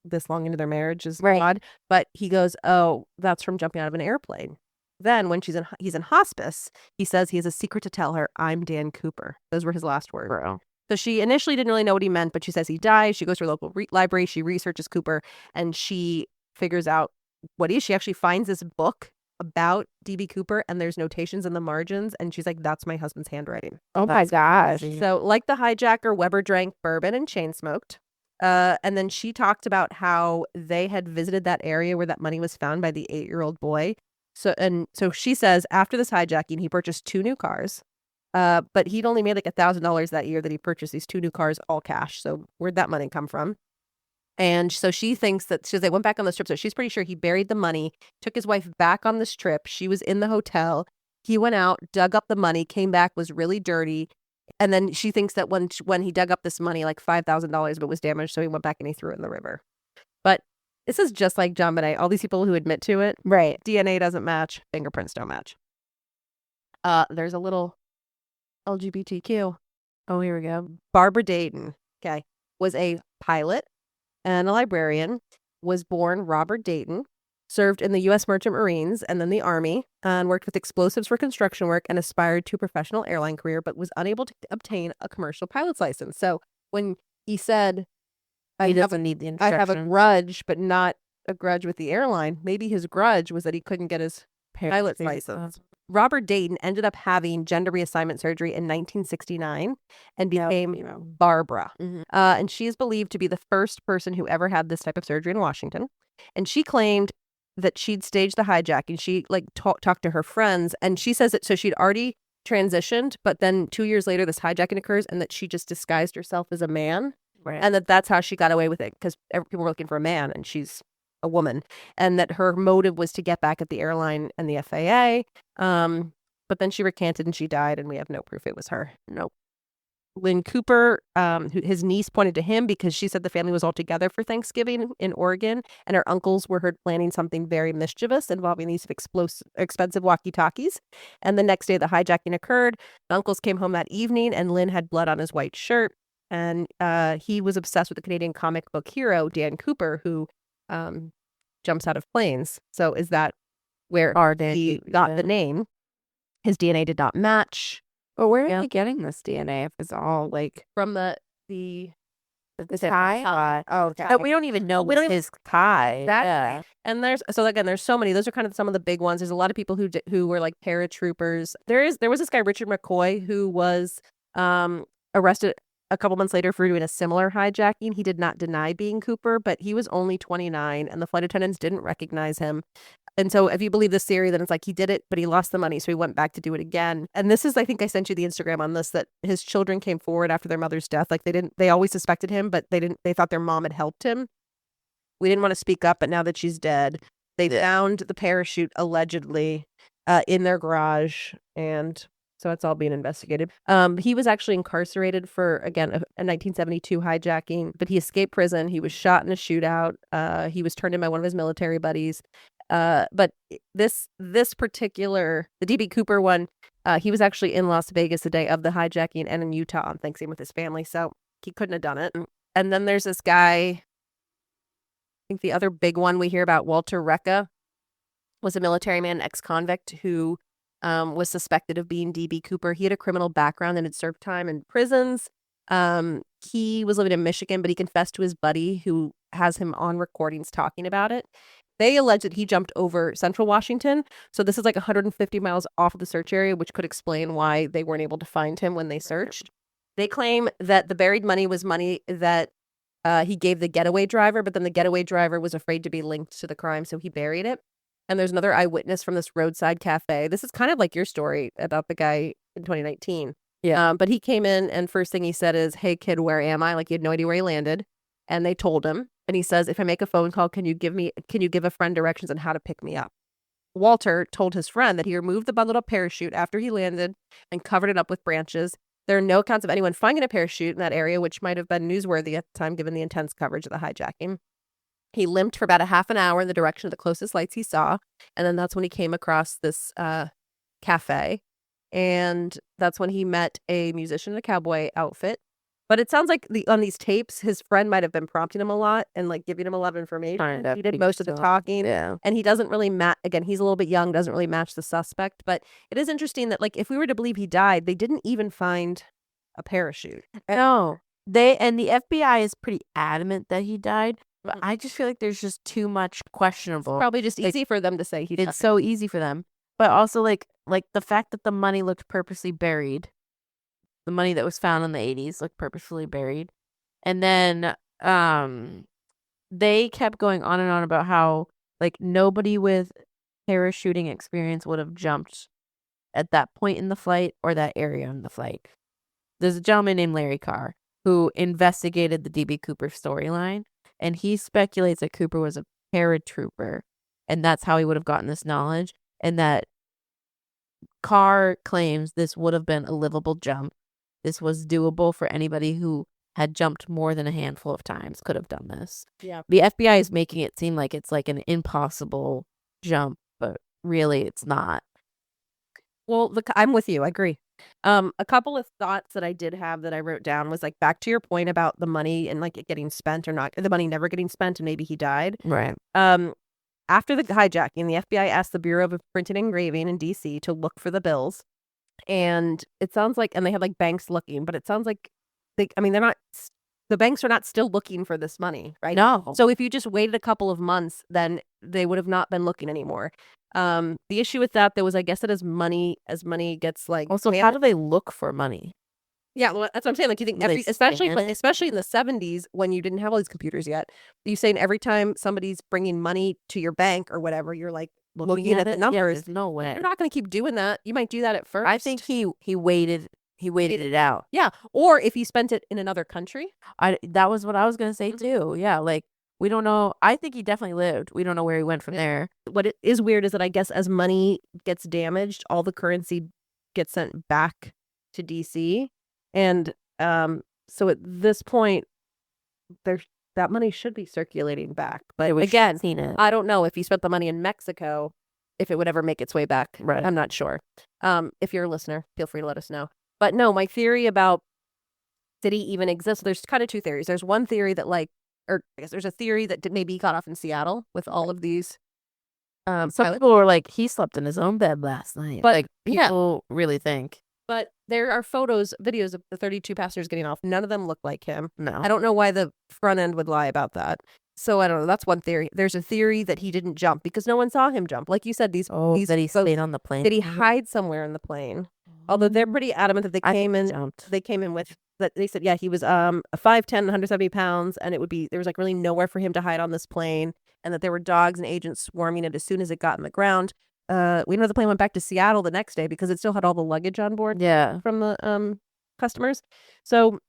this long into their marriage is odd. But he goes, oh, that's from jumping out of an airplane. Then when he's in hospice, he says he has a secret to tell her, I'm Dan Cooper. Those were his last words. Bro. So she initially didn't really know what he meant, but she says he died. She goes to her local library. She researches Cooper, and she figures out what he is. She actually finds this book about D.B. Cooper, and there's notations in the margins. And she's like, that's my husband's handwriting. Oh my gosh. So like the hijacker, Weber drank bourbon and chain smoked. And then she talked about how they had visited that area where that money was found by the 8-year-old boy. So she says after this hijacking, he purchased 2 new cars. But he'd only made like $1,000 that year that he purchased these 2 new cars, all cash. So where'd that money come from? And so she thinks that they went back on this trip. So she's pretty sure he buried the money, took his wife back on this trip. She was in the hotel. He went out, dug up the money, came back, was really dirty. And then she thinks that when he dug up this money, like $5,000 of it was damaged. So he went back and he threw it in the river. But this is just like John Bonet. All these people who admit to it. Right. DNA doesn't match. Fingerprints don't match. There's a little LGBTQ. Oh, here we go. Barbara Dayton, okay, was a pilot and a librarian, was born Robert Dayton, served in the U.S. Merchant Marines and then the Army, and worked with explosives for construction work and aspired to a professional airline career, but was unable to obtain a commercial pilot's license. So when he said, He doesn't need the I have a instructions. grudge, but not a grudge with the airline, maybe his grudge was that he couldn't get his pilot's license. Robert Dayton ended up having gender reassignment surgery in 1969 and became Barbara. And she is believed to be the first person who ever had this type of surgery in Washington. And she claimed that she'd staged the hijacking. She talked to her friends, and she says that so she'd already transitioned, but then 2 years later this hijacking occurs, and that she just disguised herself as a man. Right. And that's how she got away with it, because people were looking for a man and she's a woman, and that her motive was to get back at the airline and the FAA. But then she recanted and she died, and we have no proof it was her. Nope. Lynn Cooper, his niece pointed to him because she said the family was all together for Thanksgiving in Oregon, and her uncles were heard planning something very mischievous involving these expensive walkie-talkies. And the next day the hijacking occurred. The uncles came home that evening, and Lynn had blood on his white shirt. And he was obsessed with the Canadian comic book hero, Dan Cooper, who jumps out of planes. So is that where he got the name? His DNA did not match. But where are they getting this DNA if it's all like From the tie? Oh, okay. But we don't even know his tie. Right. And there's so many. Those are kind of some of the big ones. There's a lot of people who were like paratroopers. There was this guy, Richard McCoy, who was arrested a couple months later for doing a similar hijacking. He did not deny being Cooper, but he was only 29, and the flight attendants didn't recognize him. And so if you believe this theory, then it's like he did it, but he lost the money, so he went back to do it again. And this is, I think I sent you the Instagram on this, that his children came forward after their mother's death. Like they always suspected him, but they thought their mom had helped him. We didn't want to speak up, but now that she's dead, they found the parachute allegedly in their garage, and so it's all being investigated. He was actually incarcerated for, again, a 1972 hijacking, but he escaped prison. He was shot in a shootout. He was turned in by one of his military buddies. But this particular, the DB Cooper one, he was actually in Las Vegas the day of the hijacking and in Utah on Thanksgiving with his family, so he couldn't have done it. And then there's this guy, I think the other big one we hear about, Walter Recca, was a military man, ex-convict, who was suspected of being DB Cooper. He had a criminal background and had served time in prisons. He was living in Michigan, but he confessed to his buddy, who has him on recordings talking about it. They allege that he jumped over central Washington. So this is like 150 miles off of the search area, which could explain why they weren't able to find him when they searched. They claim that the buried money was money that he gave the getaway driver, but then the getaway driver was afraid to be linked to the crime, so he buried it. And there's another eyewitness from this roadside cafe. This is kind of like your story about the guy in 2019. Yeah. But he came in, and first thing he said is, "Hey, kid, where am I?" Like he had no idea where he landed. And they told him. And he says, "If I make a phone call, can you give a friend directions on how to pick me up?" Walter told his friend that he removed the bundled up parachute after he landed and covered it up with branches. There are no accounts of anyone finding a parachute in that area, which might have been newsworthy at the time given the intense coverage of the hijacking. He limped for about a half an hour in the direction of the closest lights he saw. And then that's when he came across this cafe. And that's when he met a musician in a cowboy outfit. But it sounds like on these tapes, his friend might have been prompting him a lot and like giving him a lot of information. He did most of the talking. Yeah. And he doesn't really again, he's a little bit young, doesn't really match the suspect. But it is interesting that, like, if we were to believe he died, they didn't even find a parachute. No. The FBI is pretty adamant that he died. But I just feel like there's just too much questionable. Probably just easy for them to say he died. It's so easy for them. But also like the fact that the money looked purposely buried. The money that was found in the 80s looked purposefully buried. And then they kept going on and on about how like nobody with parachuting experience would have jumped at that point in the flight or that area in the flight. There's a gentleman named Larry Carr who investigated the DB Cooper storyline, and he speculates that Cooper was a paratrooper, and that's how he would have gotten this knowledge, and that Carr claims this would have been a livable jump. This was doable for anybody who had jumped more than a handful of times could have done this. Yeah. The FBI is making it seem like it's like an impossible jump, but really it's not. Well, I'm with you. I agree. A couple of thoughts that I did have that I wrote down was like back to your point about the money and like it getting spent or not, the money never getting spent and maybe he died. Right. After the hijacking, the FBI asked the Bureau of Printing and Engraving in DC to look for the bills. And it sounds like, and they had like banks looking, but it sounds like they're not, the banks are not still looking for this money, right? No. So if you just waited a couple of months, then they would have not been looking anymore. The issue with that, though, was I guess that as money gets like. Also, how do they look for money? Yeah, well, that's what I'm saying. Like, you think Do they especially scan? in the 70s when you didn't have all these computers yet, you saying every time somebody's bringing money to your bank or whatever, you're like looking at the Yeah, numbers. there's no way. You're not going to keep doing that. You might do that at first. I think he waited it out. Yeah, or if he spent it in another country. That was what I was gonna say too. Yeah, like we don't know. I think he definitely lived. We don't know where he went from there. What it is weird is that I guess as money gets damaged, all the currency gets sent back to DC, and so at this point, that money should be circulating back. But again, Seen it. I don't know if he spent the money in Mexico, if it would ever make its way back. Right. I'm not sure. If you're a listener, feel free to let us know. But no, my theory about did he even exist? There's kind of two theories. There's one theory that I guess there's a theory that maybe he got off in Seattle with all of these. Some people were like, he slept in his own bed last night. But like people really think. But there are videos of the 32 passengers getting off. None of them look like him. No. I don't know why the front end would lie about that. So I don't know. That's one theory. There's a theory that he didn't jump because no one saw him jump. Like you said, that he stayed on the plane. Did he hide somewhere in the plane? Although they're pretty adamant that they came in with that. They said, yeah, he was a 5'10", 170 pounds, and there was like really nowhere for him to hide on this plane, and that there were dogs and agents swarming it as soon as it got in the ground. We know the plane went back to Seattle the next day because it still had all the luggage on board. Yeah. From the customers. So,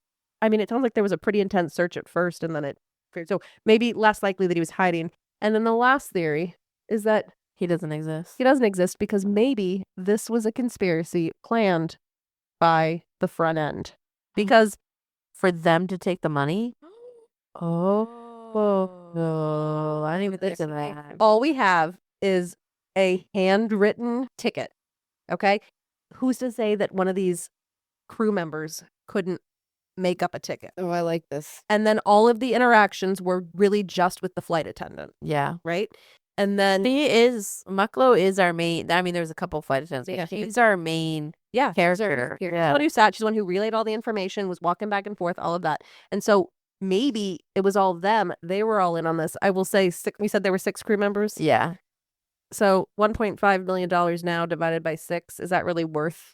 I mean, it sounds like there was a pretty intense search at first, and then so maybe less likely that he was hiding. And then the last theory is that he doesn't exist. He doesn't exist because maybe this was a conspiracy planned by the front end. Because for them to take the money? Oh, no. I didn't even think of that. All we have is a handwritten ticket. Okay? Who's to say that one of these crew members couldn't make up a ticket? Oh, I like this. And then all of the interactions were really just with the flight attendant. Yeah. Right? And then Mucklow is our main. I mean, there's a couple of flight attendants. Yeah, he's our main character. She's the one who sat. She's the one who relayed all the information, was walking back and forth, all of that. And so maybe it was all of them. They were all in on this. I will say, we said there were 6 crew members. Yeah. So $1.5 million now divided by 6. Is that really worth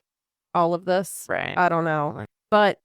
all of this? Right. I don't know. But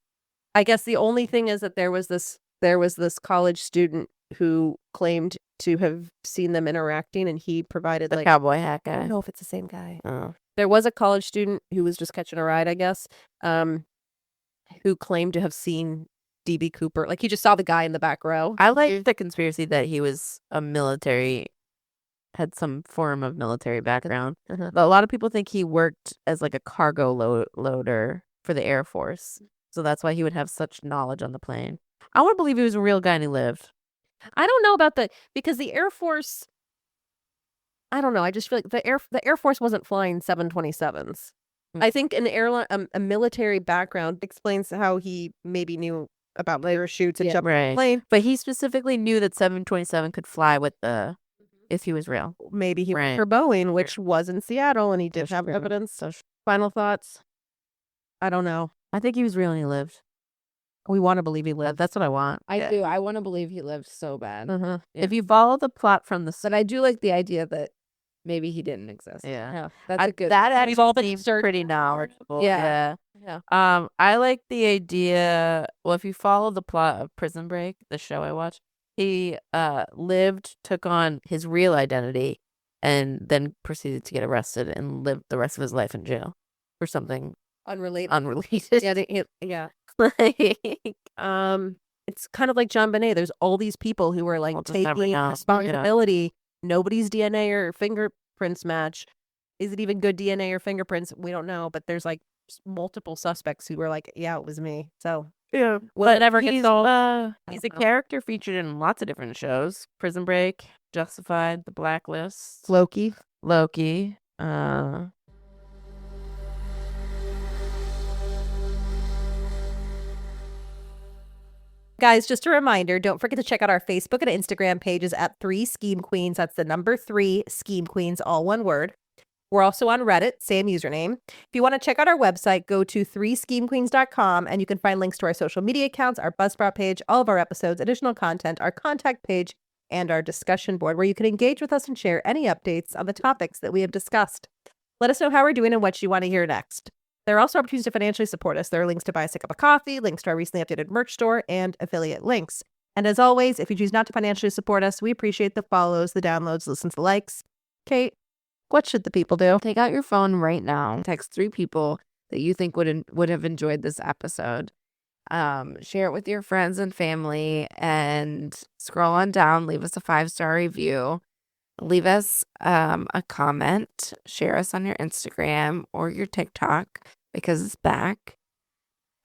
I guess the only thing is that there was this college student who claimed to have seen them interacting, and he provided the cowboy hat guy. I don't know if it's the same guy. Oh. There was a college student who was just catching a ride, I guess, who claimed to have seen D.B. Cooper. Like, he just saw the guy in the back row. I like the conspiracy that he was had some form of military background. Uh-huh. But a lot of people think he worked as like a cargo loader for the Air Force. So that's why he would have such knowledge on the plane. I want to believe he was a real guy and he lived. I don't know about because the Air Force, I don't know. I just feel like the Air Force wasn't flying 727s. I think an airline, a military background explains how he maybe knew about later shoots and jumped the plane. But he specifically knew that 727 could fly with if he was real. Maybe he worked for Boeing, which was in Seattle, and he did have evidence. So, final thoughts? I don't know. I think he was real and he lived. We want to believe he lived. That's what I want. I do. I want to believe he lived so bad. Yeah. If you follow the plot from the... But I do like the idea that maybe he didn't exist. Yeah. That's a good... That actually seems pretty knowledgeable. Yeah. I like the idea... Well, if you follow the plot of Prison Break, the show I watched, he lived, took on his real identity, and then proceeded to get arrested and lived the rest of his life in jail for something... Unrelated. Yeah. It's kind of like John Bonet. There's all these people who are like taking responsibility. Yeah. Nobody's DNA or fingerprints match. Is it even good DNA or fingerprints? We don't know. But there's like multiple suspects who were like, yeah, it was me. So yeah, will it ever get solved? He's a character featured in lots of different shows: Prison Break, Justified, The Blacklist, Loki. Guys, just a reminder, don't forget to check out our Facebook and Instagram pages at 3 Scheme Queens. That's the number 3 Scheme Queens, all one word. We're also on Reddit, same username. If you want to check out our website, go to 3schemequeens.com and you can find links to our social media accounts, our Buzzsprout page, all of our episodes, additional content, our contact page, and our discussion board where you can engage with us and share any updates on the topics that we have discussed. Let us know how we're doing and what you want to hear next. There are also opportunities to financially support us. There are links to buy us a cup of coffee, links to our recently updated merch store, and affiliate links. And as always, if you choose not to financially support us, we appreciate the follows, the downloads, listens, the likes. Kate, what should the people do? Take out your phone right now. Text 3 people that you think would have enjoyed this episode. Share it with your friends and family, and scroll on down. Leave us a 5-star review. Leave us a comment. Share us on your Instagram or your TikTok because it's back.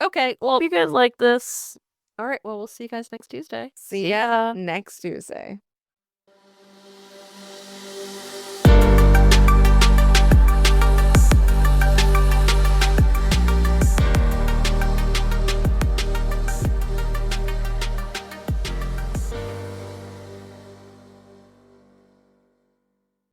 Okay, well, You guys like this? all right, well, we'll see you guys next Tuesday. See ya next Tuesday.